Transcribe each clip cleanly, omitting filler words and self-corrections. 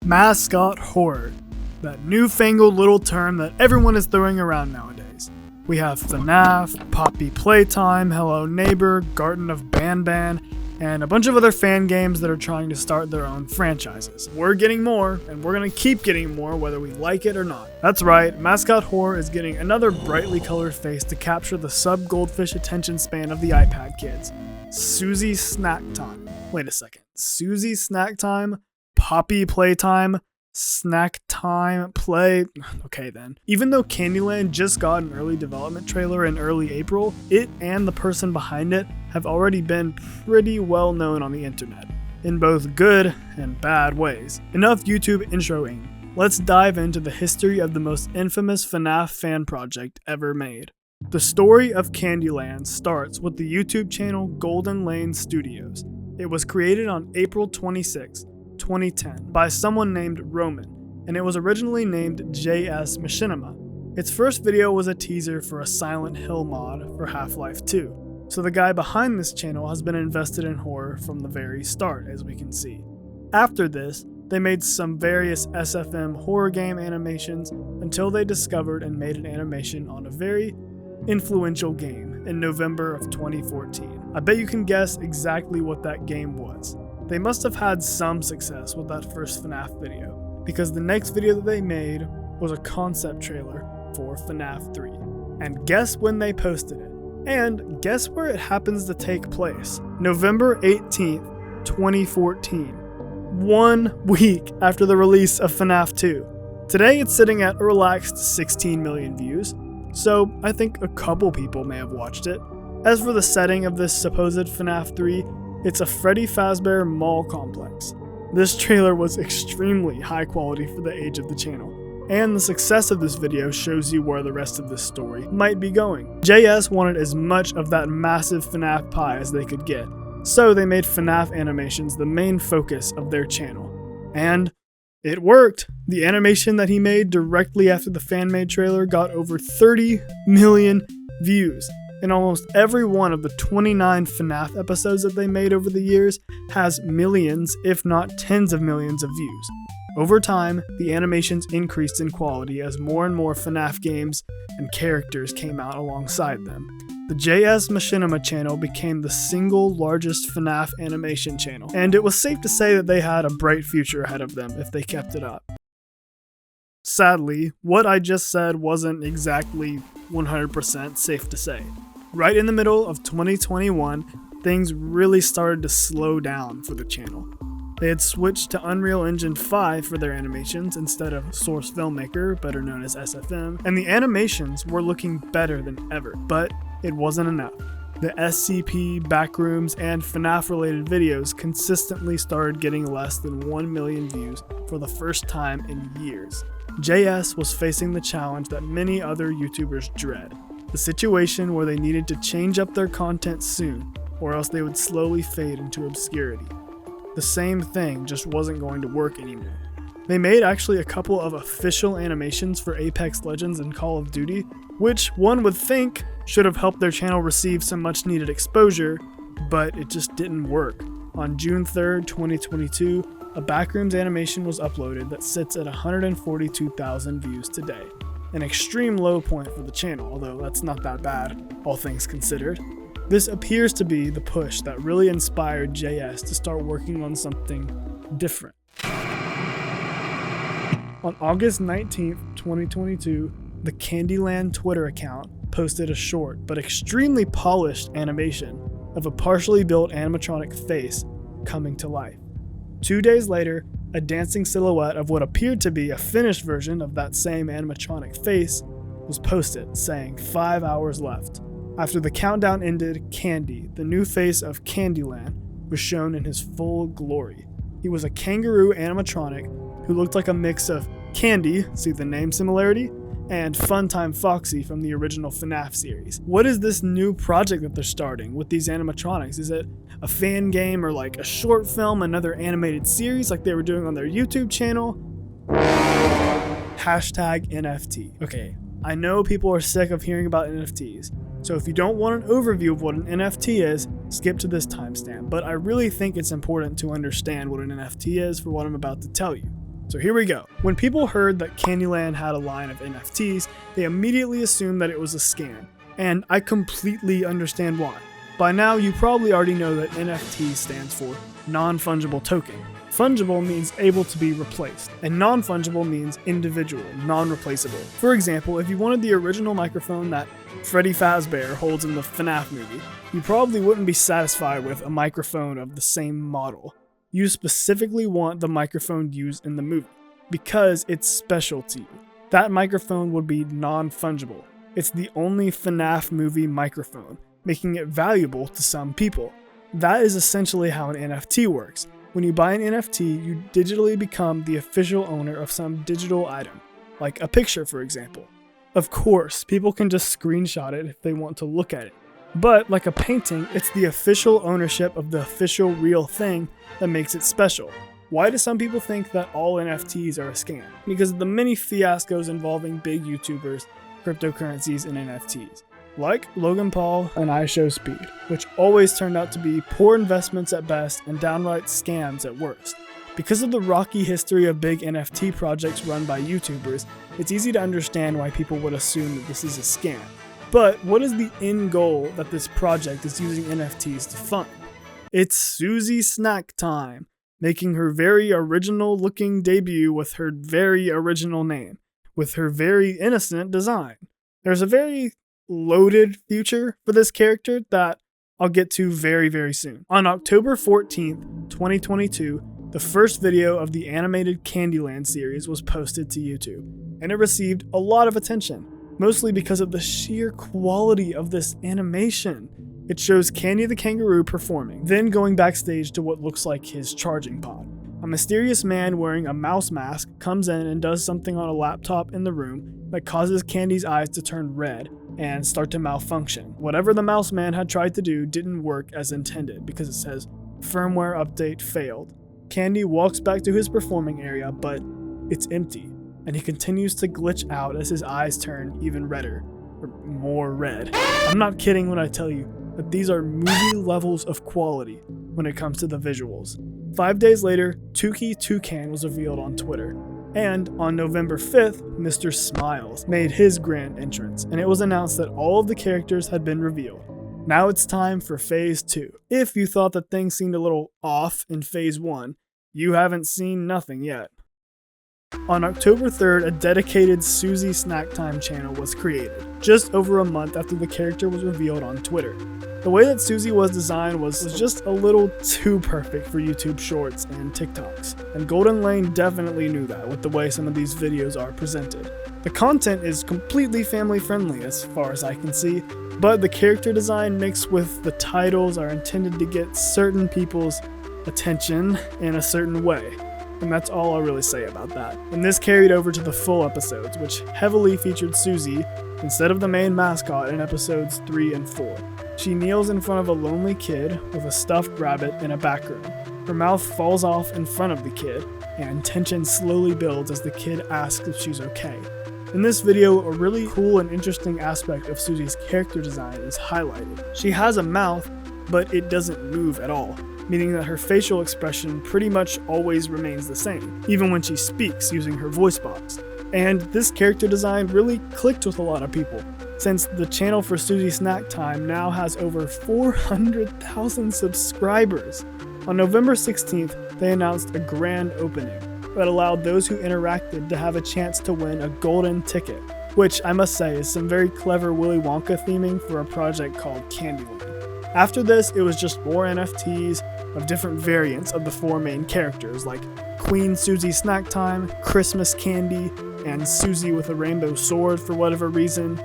Mascot horror, that newfangled little term that everyone is throwing around nowadays. We have FNAF, Poppy Playtime, Hello Neighbor, Garden of Banban, and a bunch of other fan games that are trying to start their own franchises. We're getting more, and we're gonna keep getting more whether we like it or not. That's right, Mascot Horror is getting another brightly colored face to capture the sub-goldfish attention span of the iPad kids. Suzy Snacktime. Wait a second. Suzy Snacktime? Poppy Playtime? Snack time play. Okay then. Even though Kandyland just got an early development trailer in early April, it and the person behind it have already been pretty well known on the internet, in both good and bad ways. Enough YouTube introing. Let's dive into the history of the most infamous FNAF fan project ever made. The story of Kandyland starts with the YouTube channel Goldenlane Studios. It was created on April 26, 2010 by someone named Roman, and it was originally named JS Machinima. Its first video was a teaser for a Silent Hill mod for Half-Life 2, so the guy behind this channel has been invested in horror from the very start, as we can see. After this, they made some various SFM horror game animations until they discovered and made an animation on a very influential game in November of 2014. I bet you can guess exactly what that game was. They must have had some success with that first FNAF video, because the next video that they made was a concept trailer for FNAF 3. And guess when they posted it? And guess where it happens to take place? November 18th, 2014. 1 week after the release of FNAF 2. Today it's sitting at a relaxed 16 million views, so I think a couple people may have watched it. As for the setting of this supposed FNAF 3, it's a Freddy Fazbear mall complex. This trailer was extremely high quality for the age of the channel, and the success of this video shows you where the rest of this story might be going. JS wanted as much of that massive FNAF pie as they could get, so they made FNAF animations the main focus of their channel. And it worked! The animation that he made directly after the fan-made trailer got over 30 million views. And almost every one of the 29 FNAF episodes that they made over the years has millions, if not tens of millions of views. Over time, the animations increased in quality as more and more FNAF games and characters came out alongside them. The JS Machinima channel became the single largest FNAF animation channel, and it was safe to say that they had a bright future ahead of them if they kept it up. Sadly, what I just said wasn't exactly 100% safe to say. Right in the middle of 2021, things really started to slow down for the channel. They had switched to Unreal Engine 5 for their animations instead of Source Filmmaker, better known as SFM, and the animations were looking better than ever, but it wasn't enough. The SCP, Backrooms, and FNAF-related videos consistently started getting less than 1 million views for the first time in years. JS was facing the challenge that many other YouTubers dread. The situation where they needed to change up their content soon, or else they would slowly fade into obscurity. The same thing just wasn't going to work anymore. They made actually a couple of official animations for Apex Legends and Call of Duty, which one would think should have helped their channel receive some much needed exposure, but it just didn't work. On June 3rd, 2022, a Backrooms animation was uploaded that sits at 142,000 views today. An extreme low point for the channel, although that's not that bad, all things considered. This appears to be the push that really inspired JS to start working on something different. On August 19th, 2022, the Kandyland Twitter account posted a short but extremely polished animation of a partially built animatronic face coming to life. 2 days later, a dancing silhouette of what appeared to be a finished version of that same animatronic face was posted, saying 5 hours left. After the countdown ended, Candy, the new face of Kandyland, was shown in his full glory. He was a kangaroo animatronic who looked like a mix of Candy, see the name similarity, and Funtime Foxy from the original FNAF series. What is this new project that they're starting with these animatronics? Is it a fan game or like a short film, another animated series like they were doing on their YouTube channel? Hashtag NFT. Okay, I know people are sick of hearing about NFTs, so if you don't want an overview of what an NFT is, skip to this timestamp, but I really think it's important to understand what an NFT is for what I'm about to tell you. So here we go. When people heard that Kandyland had a line of NFTs, they immediately assumed that it was a scam. And I completely understand why. By now, you probably already know that NFT stands for non-fungible token. Fungible means able to be replaced, and non-fungible means individual, non-replaceable. For example, if you wanted the original microphone that Freddy Fazbear holds in the FNAF movie, you probably wouldn't be satisfied with a microphone of the same model. You specifically want the microphone used in the movie, because it's special to you. That microphone would be non-fungible. It's the only FNAF movie microphone, making it valuable to some people. That is essentially how an NFT works. When you buy an NFT, you digitally become the official owner of some digital item, like a picture, for example. Of course, people can just screenshot it if they want to look at it. But like a painting, it's the official ownership of the official real thing that makes it special. Why do some people think that all NFTs are a scam? Because of the many fiascos involving big YouTubers, cryptocurrencies, and NFTs. Like Logan Paul and IShowSpeed, which always turned out to be poor investments at best and downright scams at worst. Because of the rocky history of big NFT projects run by YouTubers, it's easy to understand why people would assume that this is a scam. But what is the end goal that this project is using NFTs to fund? It's Suzy Snacktime, making her very original looking debut with her very original name, with her very innocent design. There's a very loaded future for this character that I'll get to very, very soon. On October 14th, 2022, the first video of the animated Kandyland series was posted to YouTube, and it received a lot of attention, mostly because of the sheer quality of this animation. It shows Candy the kangaroo performing, then going backstage to what looks like his charging pod. A mysterious man wearing a mouse mask comes in and does something on a laptop in the room that causes Candy's eyes to turn red and start to malfunction. Whatever the mouse man had tried to do didn't work as intended because it says firmware update failed. Candy walks back to his performing area, but it's empty, and he continues to glitch out as his eyes turn even redder, or more red. I'm not kidding when I tell you that these are movie levels of quality when it comes to the visuals. 5 days later, Tukey Toucan was revealed on Twitter. And on November 5th, Mr. Smiles made his grand entrance, and it was announced that all of the characters had been revealed. Now it's time for Phase 2. If you thought that things seemed a little off in Phase 1, you haven't seen nothing yet. On October 3rd, a dedicated Suzy Snacktime channel was created, just over a month after the character was revealed on Twitter. The way that Suzy was designed was just a little too perfect for YouTube Shorts and TikToks, and Goldenlane definitely knew that with the way some of these videos are presented. The content is completely family friendly as far as I can see, but the character design mixed with the titles are intended to get certain people's attention in a certain way. And that's all I'll really say about that. And this carried over to the full episodes, which heavily featured Suzy instead of the main mascot in episodes 3 and 4. She kneels in front of a lonely kid with a stuffed rabbit in a back room. Her mouth falls off in front of the kid, and tension slowly builds as the kid asks if she's okay. In this video, a really cool and interesting aspect of Suzy's character design is highlighted. She has a mouth, but it doesn't move at all, meaning that her facial expression pretty much always remains the same, even when she speaks using her voice box. And this character design really clicked with a lot of people, since the channel for Suzy Snacktime now has over 400,000 subscribers. On November 16th, they announced a grand opening that allowed those who interacted to have a chance to win a golden ticket, which I must say is some very clever Willy Wonka theming for a project called Kandyland. After this, it was just more NFTs of different variants of the four main characters, like Queen Suzy Snacktime, Christmas Candy, and Suzy with a rainbow sword for whatever reason.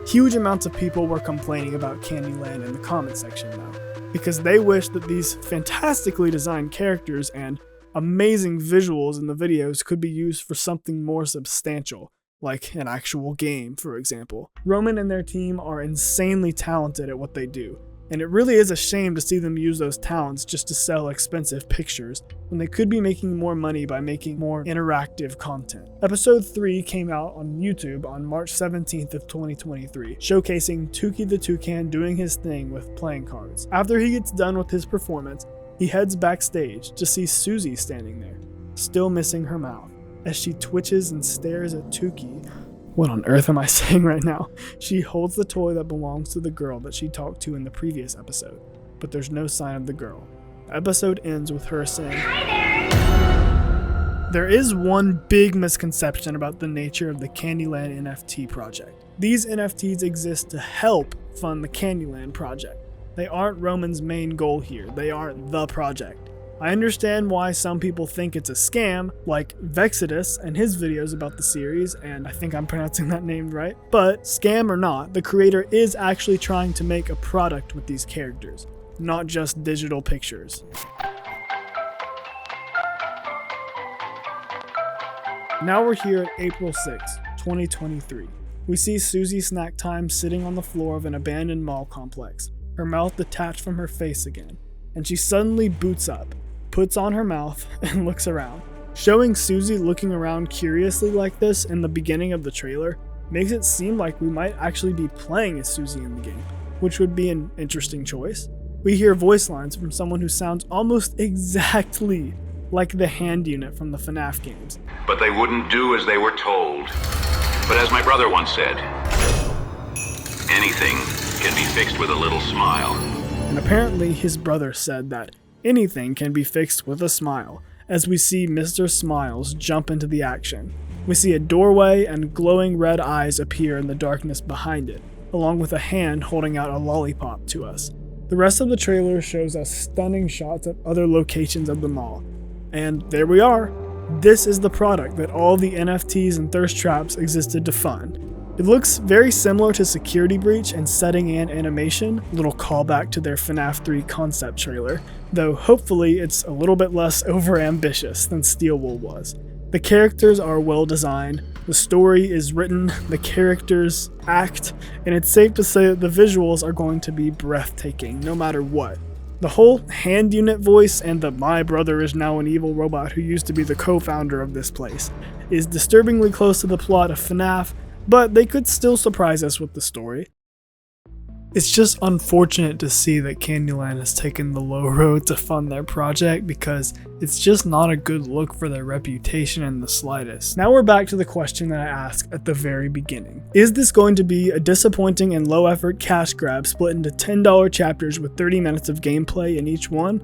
Huge amounts of people were complaining about Kandyland in the comment section though, because they wished that these fantastically designed characters and amazing visuals in the videos could be used for something more substantial, like an actual game, for example. Roman and their team are insanely talented at what they do, and it really is a shame to see them use those talents just to sell expensive pictures, when they could be making more money by making more interactive content. Episode 3 came out on YouTube on March 17th of 2023, showcasing Tukey the Toucan doing his thing with playing cards. After he gets done with his performance, he heads backstage to see Suzy standing there, still missing her mouth. as she twitches and stares at Tuki. What on earth am I saying right now? She holds the toy that belongs to the girl that she talked to in the previous episode, but there's no sign of the girl. The episode ends with her saying, "Hi there!" There is one big misconception about the nature of the Kandyland NFT project. These NFTs exist to help fund the Kandyland project. They aren't Roman's main goal here, they aren't the project. I understand why some people think it's a scam, like Vexidus and his videos about the series, and I think I'm pronouncing that name right. But scam or not, the creator is actually trying to make a product with these characters, not just digital pictures. Now we're here at April 6, 2023. We see Suzy Snacktime sitting on the floor of an abandoned mall complex, her mouth detached from her face again, and she suddenly boots up, puts on her mouth, and looks around. Showing Suzy looking around curiously like this in the beginning of the trailer makes it seem like we might actually be playing as Suzy in the game, which would be an interesting choice. We hear voice lines from someone who sounds almost exactly like the hand unit from the FNAF games. But they wouldn't do as they were told. But as my brother once said, anything can be fixed with a little smile. And apparently his brother said that anything can be fixed with a smile, as we see Mr. Smiles jump into the action. We see a doorway and glowing red eyes appear in the darkness behind it, along with a hand holding out a lollipop to us. The rest of the trailer shows us stunning shots at other locations of the mall. And there we are. This is the product that all the NFTs and thirst traps existed to fund. It looks very similar to Security Breach and setting and animation, a little callback to their FNAF 3 concept trailer, though hopefully it's a little bit less overambitious than Steelwool was. The characters are well designed, the story is written, the characters act, and it's safe to say that the visuals are going to be breathtaking no matter what. The whole hand unit voice and the "my brother is now an evil robot who used to be the co-founder of this place" is disturbingly close to the plot of FNAF, but they could still surprise us with the story. It's just unfortunate to see that Kandyland has taken the low road to fund their project because it's just not a good look for their reputation in the slightest. Now we're back to the question that I asked at the very beginning. Is this going to be a disappointing and low effort cash grab split into $10 chapters with 30 minutes of gameplay in each one?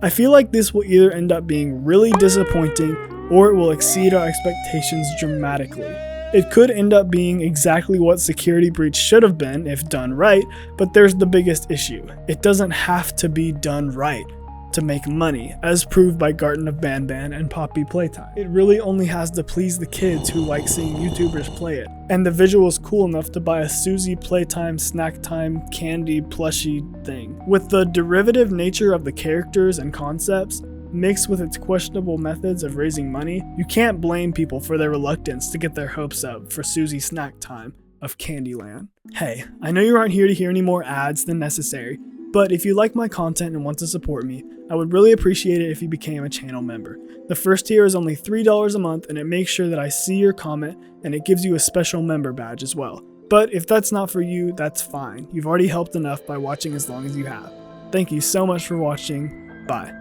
I feel like this will either end up being really disappointing or it will exceed our expectations dramatically. It could end up being exactly what Security Breach should have been if done right, but there's the biggest issue. It doesn't have to be done right to make money, as proved by Garten of Banban and Poppy Playtime. It really only has to please the kids who like seeing YouTubers play it, and the visual is cool enough to buy a Suzy Playtime Snacktime candy plushie thing. With the derivative nature of the characters and concepts, mixed with its questionable methods of raising money, you can't blame people for their reluctance to get their hopes up for Suzy Snacktime of Kandyland. Hey, I know you aren't here to hear any more ads than necessary, but if you like my content and want to support me, I would really appreciate it if you became a channel member. The first tier is only $3 a month and it makes sure that I see your comment and it gives you a special member badge as well. But if that's not for you, that's fine. You've already helped enough by watching as long as you have. Thank you so much for watching. Bye.